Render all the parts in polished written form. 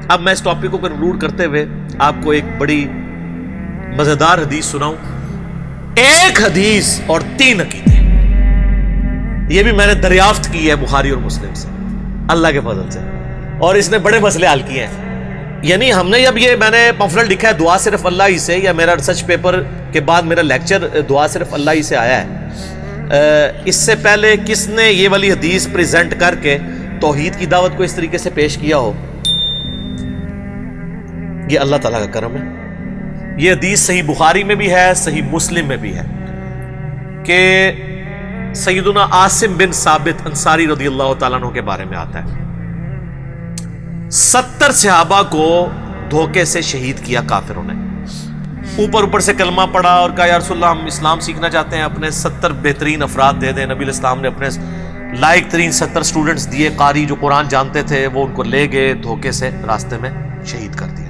اب میں اس ٹاپک کو کنکلوڈ کرتے ہوئے آپ کو ایک بڑی مزیدار حدیث سناؤں. ایک حدیث اور 3 عقیدے، یہ بھی میں نے دریافت کی ہے بخاری اور مسلم سے اللہ کے فضل سے، اور اس نے بڑے مسئلے حل کیے ہیں. یعنی ہم نے اب یہ میں نے پمفلٹ لکھا ہے دعا صرف اللہ ہی سے، یا میرا ریسرچ پیپر کے بعد میرا لیکچر دعا صرف اللہ ہی سے آیا ہے. اس سے پہلے کس نے یہ والی حدیث پریزنٹ کر کے توحید کی دعوت کو اس طریقے سے پیش کیا ہو؟ یہ اللہ تعالیٰ کا کرم ہے. یہ حدیث صحیح بخاری میں بھی ہے، صحیح مسلم میں بھی ہے کہ سیدنا عاصم بن ثابت انصاری رضی اللہ تعالیٰ عنہ کے بارے میں آتا ہے 70 صحابہ کو دھوکے سے شہید کیا کافروں نے. اوپر سے کلمہ پڑھا اور کہا یا رسول اللہ ہم اسلام سیکھنا چاہتے ہیں، اپنے 70 بہترین افراد دے دیں. نبی علیہ السلام نے اپنے لائق ترین 70 سٹوڈنٹس دیے، قاری جو قرآن جانتے تھے، وہ ان کو لے گئے، دھوکے سے راستے میں شہید کر دیا.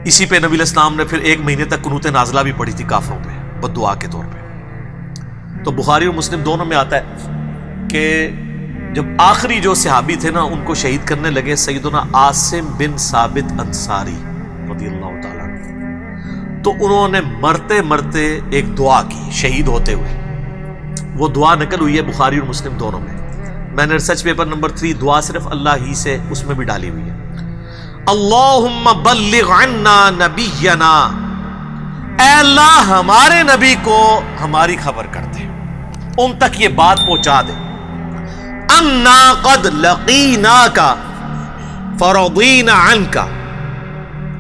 اسی پہ نبی علیہ السلام نے پھر 1 مہینے تک قنوت نازلہ بھی پڑھی تھی کافروں پہ بد دعا کے طور پہ. تو بخاری اور مسلم دونوں میں آتا ہے کہ جب آخری جو صحابی تھے نا ان کو شہید کرنے لگے سیدنا عاصم بن ثابت انصاری رضی اللہ تعالیٰ عنہ، تو انہوں نے مرتے مرتے ایک دعا کی شہید ہوتے ہوئے. وہ دعا نقل ہوئی ہے بخاری اور مسلم دونوں میں. میں نے ریسرچ پیپر نمبر 3 دعا صرف اللہ ہی سے اس میں بھی ڈالی ہوئی ہے. اللہم بلغ عنا نبینا، اے اللہ ہمارے نبی کو ہماری خبر کر دے، ان تک یہ بات پہنچا دے. انا قد لقیناک فرضینا عنک،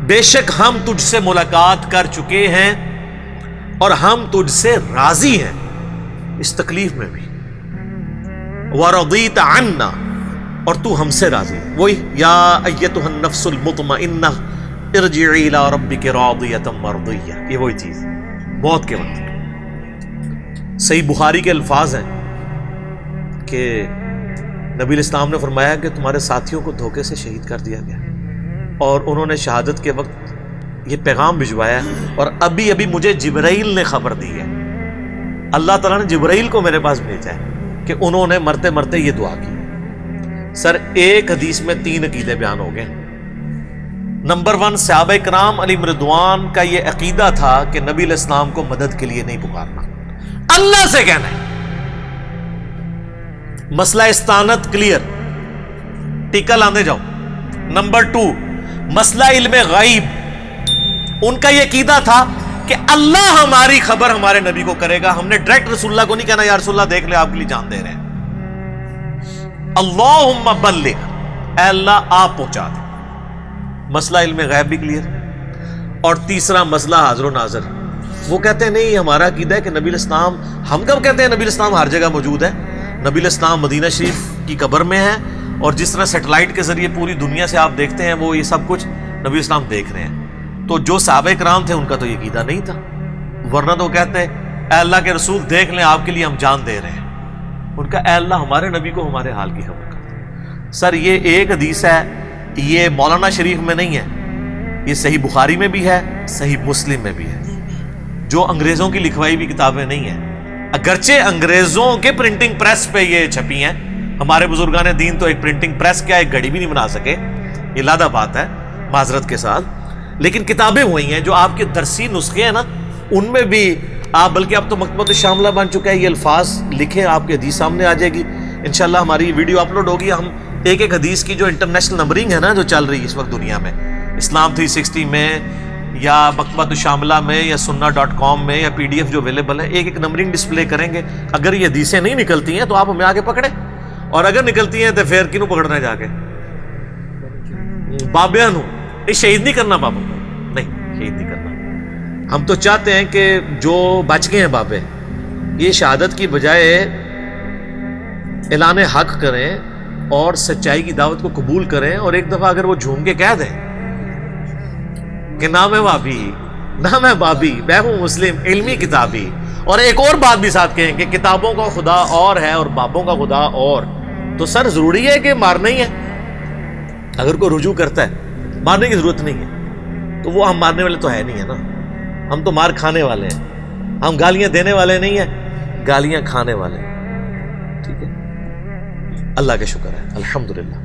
بے شک ہم تجھ سے ملاقات کر چکے ہیں اور ہم تجھ سے راضی ہیں اس تکلیف میں بھی. ورضیت عنا، اور تو ہم سے راضی ہے. وہی یا ایتها النفس المطمئنہ ارجعی الی ربک راضیۃ مرضیہ، یہ وہی چیز موت کے وقت. صحیح بخاری کے الفاظ ہیں کہ نبی علیہ السلام نے فرمایا کہ تمہارے ساتھیوں کو دھوکے سے شہید کر دیا گیا، اور انہوں نے شہادت کے وقت یہ پیغام بھجوایا، اور ابھی مجھے جبرائیل نے خبر دی ہے، اللہ تعالیٰ نے جبرائیل کو میرے پاس بھیجا ہے کہ انہوں نے مرتے مرتے یہ دعا کی. سر ایک حدیث میں 3 عقیدے بیان ہو گئے. نمبر 1، صحابہ کرام علیہم رضوان کا یہ عقیدہ تھا کہ نبی علیہ السلام کو مدد کے لیے نہیں پکارنا، اللہ سے کہنا ہے. مسئلہ استعانت کلیئر، ٹیکا لاندے جاؤ. نمبر 2، مسئلہ علم غیب، ان کا یہ عقیدہ تھا کہ اللہ ہماری خبر ہمارے نبی کو کرے گا، ہم نے ڈائریکٹ رسول اللہ کو نہیں کہنا یا رسول اللہ دیکھ لے آپ کے لیے جان دے رہے ہیں. اللہم بلغ، اے اللہ آپ پہنچا دے. مسئلہ علم غیب بھی کلیئر. اور تیسرا مسئلہ حاضر و ناظر، وہ کہتے ہیں نہیں ہمارا عقیدہ ہے کہ نبی علیہ السلام، ہم کب کہتے ہیں نبی علیہ السلام ہر جگہ موجود ہے؟ نبی علیہ السلام مدینہ شریف کی قبر میں ہے، اور جس طرح سیٹلائٹ کے ذریعے پوری دنیا سے آپ دیکھتے ہیں وہ یہ سب کچھ نبی علیہ السلام دیکھ رہے ہیں. تو جو صحابہ کرام تھے ان کا تو یہ عقیدہ نہیں تھا، ورنہ تو کہتے ہیں اے اللہ کے رسول دیکھ لیں آپ کے لیے ہم جان دے رہے ہیں. ان کا اے اللہ ہمارے نبی کو ہمارے حال کی خبر کر دے. سر یہ ایک حدیث ہے، یہ مولانا شریف میں نہیں ہے، یہ صحیح بخاری میں بھی ہے، صحیح مسلم میں بھی ہے، جو انگریزوں کی لکھوائی بھی کتابیں نہیں ہیں. اگرچہ انگریزوں کے پرنٹنگ پریس پہ یہ چھپی ہیں، ہمارے بزرگان دین تو ایک پرنٹنگ پریس کیا ایک گھڑی بھی نہیں بنا سکے، یہ لادہ بات ہے معذرت کے ساتھ. لیکن کتابیں وہی ہیں جو آپ کے درسی نسخے ہیں نا، ان میں بھی آپ، بلکہ اب تو مکتبۃ الشاملہ بن چکا ہے، یہ الفاظ لکھیں آپ کی حدیث سامنے آ جائے گی انشاءاللہ. ہماری ویڈیو اپلوڈ ہوگی، ہم ایک حدیث کی جو انٹرنیشنل نمبرنگ ہے نا جو چل رہی ہے اس وقت دنیا میں، اسلام 360 میں یا مکتبۃ الشاملہ میں یا sunna.com میں یا PDF جو اویلیبل ہے، ایک نمبرنگ ڈسپلے کریں گے. اگر یہ حدیثیں نہیں نکلتی ہیں تو آپ ہمیں آگے پکڑیں، اور اگر نکلتی ہیں تو پھر کنوں پکڑنا ہے جا کے؟ بابیاں نو. یہ شہید نہیں کرنا بابوں کو، نہیں شہید نہیں کرنا. ہم تو چاہتے ہیں کہ جو بچ گئے ہیں بابے، یہ شہادت کی بجائے اعلان حق کریں اور سچائی کی دعوت کو قبول کریں، اور ایک دفعہ اگر وہ جھوم کے کہہ دیں کہ نہ میں بابی، نہ میں بابی، میں ہوں مسلم علمی کتابی، اور ایک اور بات بھی ساتھ کہیں کہ کتابوں کا خدا اور ہے اور بابوں کا خدا اور، تو سر ضروری ہے کہ مارنا ہی ہے؟ اگر کوئی رجوع کرتا ہے مارنے کی ضرورت نہیں ہے، تو وہ ہم مارنے والے تو ہے نہیں ہے نا، ہم تو مار کھانے والے ہیں، ہم گالیاں دینے والے نہیں ہیں، گالیاں کھانے والے ہیں. ٹھیک ہے، اللہ کا شکر ہے الحمدللہ.